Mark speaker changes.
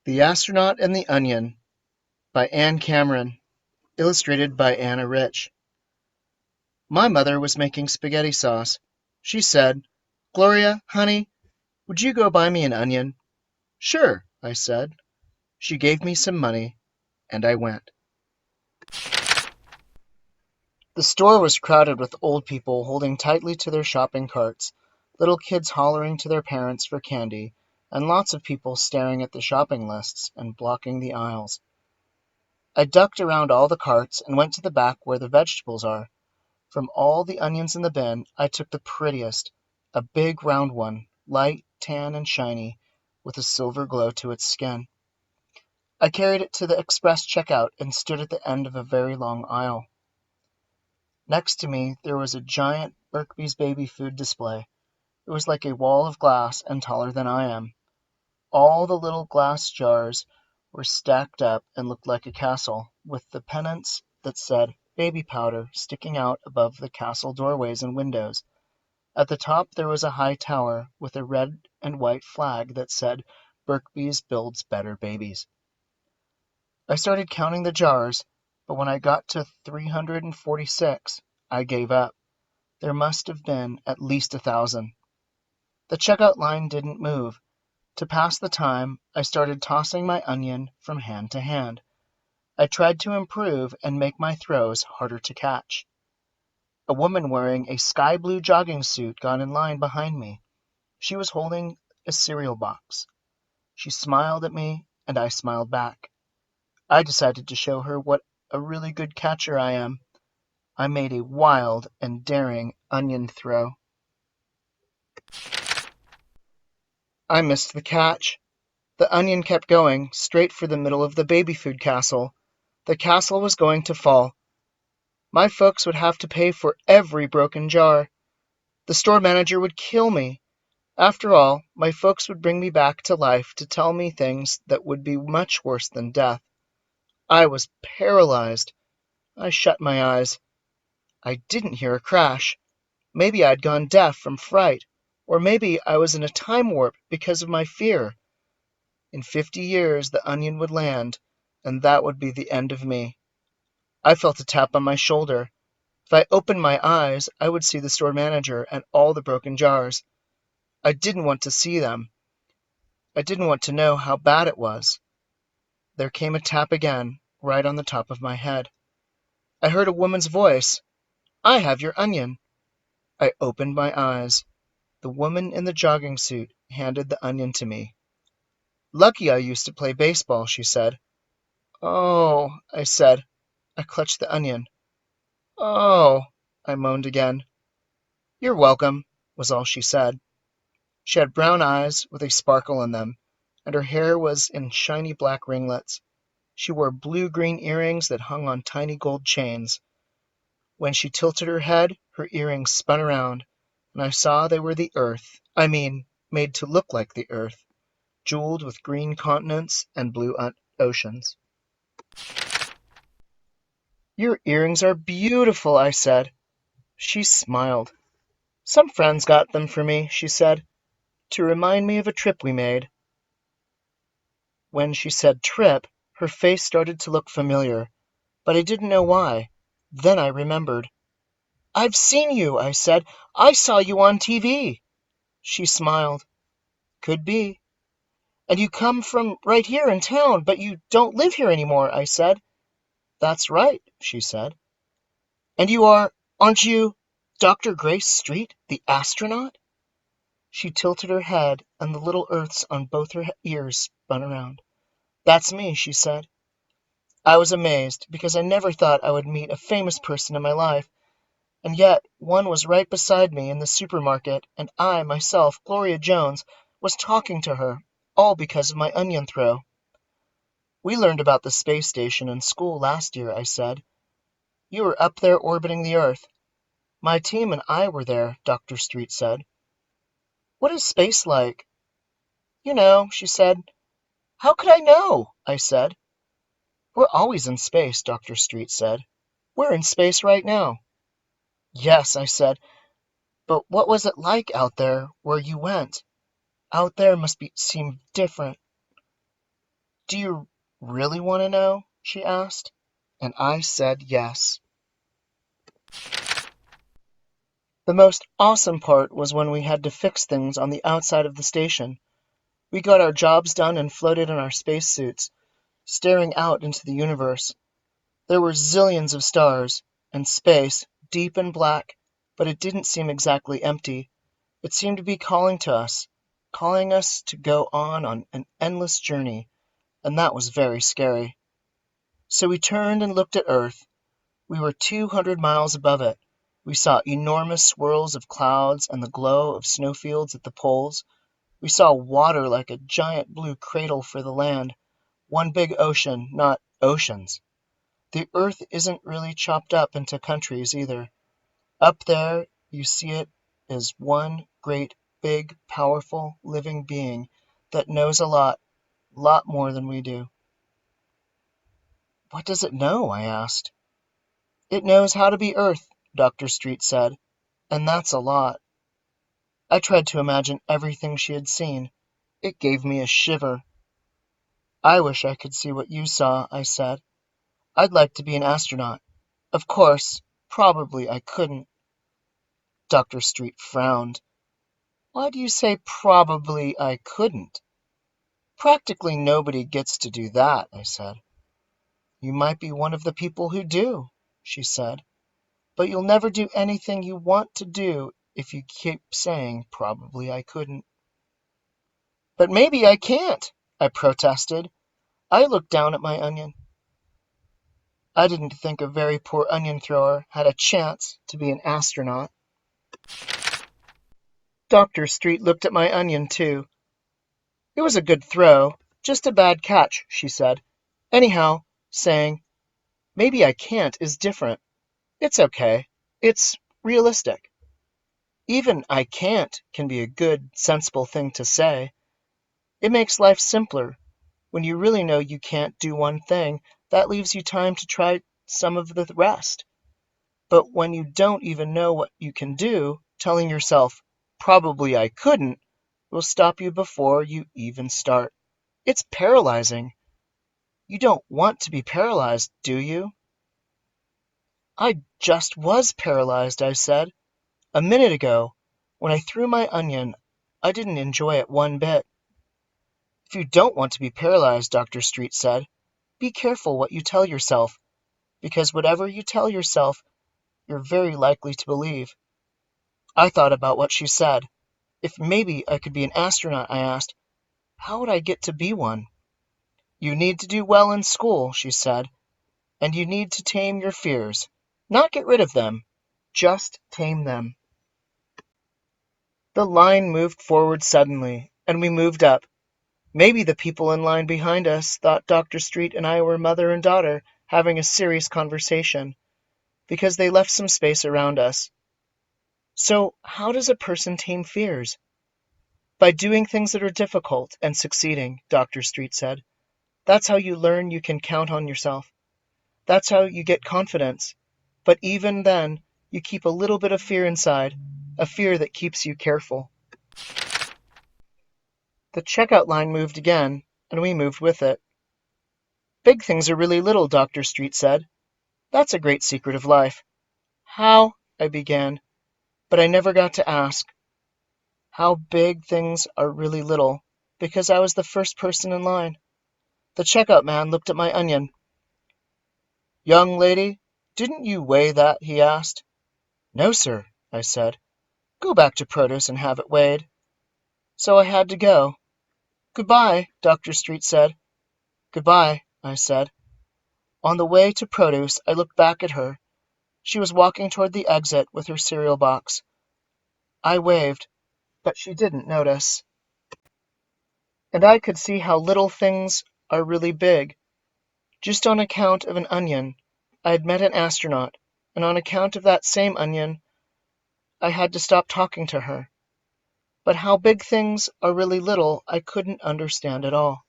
Speaker 1: The Astronaut and the Onion by Anne Cameron, illustrated by Anna Rich. My mother was making spaghetti sauce. She said, "Gloria, honey, would you go buy me an onion?" "Sure," I said. She gave me some money, and I went. The store was crowded with old people holding tightly to their shopping carts, little kids hollering to their parents for candy, and lots of people staring at the shopping lists and blocking the aisles. I ducked around all the carts and went to the back where the vegetables are. From all the onions in the bin, I took the prettiest, a big round one, light, tan, and shiny, with a silver glow to its skin. I carried it to the express checkout and stood at the end of a very long aisle. Next to me there was a giant Birkbee's baby food display. It was like a wall of glass and taller than I am. All the little glass jars were stacked up and looked like a castle, with the pennants that said "baby powder" sticking out above the castle doorways and windows. At the top there was a high tower with a red and white flag that said "Birkbee's builds better babies." I started counting the jars, but when I got to 346, I gave up. There must have been at least 1,000. The checkout line didn't move. To pass the time, I started tossing my onion from hand to hand. I tried to improve and make my throws harder to catch. A woman wearing a sky blue jogging suit got in line behind me. She was holding a cereal box. She smiled at me, and I smiled back. I decided to show her what a really good catcher I am. I made a wild and daring onion throw. I missed the catch. The onion kept going, straight for the middle of the baby food castle. The castle was going to fall. My folks would have to pay for every broken jar. The store manager would kill me. After all, my folks would bring me back to life to tell me things that would be much worse than death. I was paralyzed. I shut my eyes. I didn't hear a crash. Maybe I'd gone deaf from fright, or maybe I was in a time warp because of my fear. In 50 years the onion would land, and that would be the end of me. I felt a tap on my shoulder. If I opened my eyes, I would see the store manager and all the broken jars. I didn't want to see them. I didn't want to know how bad it was. There came a tap again, right on the top of my head. I heard a woman's voice. "I have your onion." I opened my eyes. The woman in the jogging suit handed the onion to me. "Lucky I used to play baseball," she said. "Oh," I said. I clutched the onion. "Oh," I moaned again. "You're welcome," was all she said. She had brown eyes with a sparkle in them, and her hair was in shiny black ringlets. She wore blue-green earrings that hung on tiny gold chains. When she tilted her head, her earrings spun around, and I saw they were the earth. I mean, made to look like the earth, jeweled with green continents and blue oceans. "Your earrings are beautiful," I said. She smiled. "Some friends got them for me," she said, "to remind me of a trip we made." When she said trip, her face started to look familiar, but I didn't know why. Then I remembered. "I've seen you," I said. "I saw you on TV." She smiled. "Could be." "And you come from right here in town, but you don't live here anymore," I said. "That's right," she said. "And aren't you Dr. Grace Street, the astronaut?" She tilted her head, and the little earths on both her ears spun around. "That's me," she said. I was amazed, because I never thought I would meet a famous person in my life. And yet one was right beside me in the supermarket, and I, myself, Gloria Jones, was talking to her, all because of my onion throw. "We learned about the space station in school last year," I said. "You were up there orbiting the Earth." "My team and I were there," Dr. Street said. "What is space like?" "You know," she said. "How could I know?" I said. "We're always in space," Dr. Street said. "We're in space right now." "Yes," I said. "But what was it like out there where you went? Out there must seem different." Do you really want to know? She asked. And I said yes. The most awesome part was when we had to fix things on the outside of the station. We got our jobs done and floated in our spacesuits, staring out into the universe. There were zillions of stars, and space, deep and black, but it didn't seem exactly empty. It seemed to be calling us to go on an endless journey, and that was very scary. So we turned and looked at Earth. We were 200 miles above it. We saw enormous swirls of clouds and the glow of snowfields at the poles. We saw water like a giant blue cradle for the land. One big ocean, not oceans. The Earth isn't really chopped up into countries either. Up there, you see it as one great, big, powerful, living being that knows a lot more than we do. What does it know? I asked. It knows how to be Earth, Dr. Street said, and that's a lot. I tried to imagine everything she had seen. It gave me a shiver. I wish I could see what you saw, I said. I'd like to be an astronaut. Of course, probably I couldn't. Dr. Street frowned. Why do you say probably I couldn't? Practically nobody gets to do that, I said. You might be one of the people who do, she said, but you'll never do anything you want to do if you keep saying probably I couldn't. But maybe I can't, I protested. I looked down at my onion. I didn't think a very poor onion thrower had a chance to be an astronaut. Dr. Street looked at my onion, too. It was a good throw, just a bad catch, she said. Anyhow, saying, maybe I can't is different. It's okay. It's realistic. Even I can't can be a good, sensible thing to say. It makes life simpler. When you really know you can't do one thing, that leaves you time to try some of the rest. But when you don't even know what you can do, telling yourself, probably I couldn't, will stop you before you even start. It's paralyzing. You don't want to be paralyzed, do you? I just was paralyzed, I said. A minute ago, when I threw my onion, I didn't enjoy it one bit. If you don't want to be paralyzed, Dr. Street said, be careful what you tell yourself, because whatever you tell yourself, you're very likely to believe. I thought about what she said. If maybe I could be an astronaut, I asked, how would I get to be one? You need to do well in school, she said, and you need to tame your fears. Not get rid of them, just tame them. The line moved forward suddenly, and we moved up. Maybe the people in line behind us thought Dr. Street and I were mother and daughter having a serious conversation, because they left some space around us. So, how does a person tame fears? By doing things that are difficult and succeeding, Dr. Street said. That's how you learn you can count on yourself. That's how you get confidence. But even then, you keep a little bit of fear inside, a fear that keeps you careful. The checkout line moved again, and we moved with it. Big things are really little, Dr. Street said. That's a great secret of life. How? I began, but I never got to ask. How big things are really little, because I was the first person in line. The checkout man looked at my onion. Young lady, didn't you weigh that? He asked. No, sir, I said. Go back to produce and have it weighed. So I had to go. Goodbye, Dr. Street said. Goodbye, I said. On the way to produce, I looked back at her. She was walking toward the exit with her cereal box. I waved, but she didn't notice. And I could see how little things are really big. Just on account of an onion, I had met an astronaut, and on account of that same onion, I had to stop talking to her. But how big things are really little, I couldn't understand at all.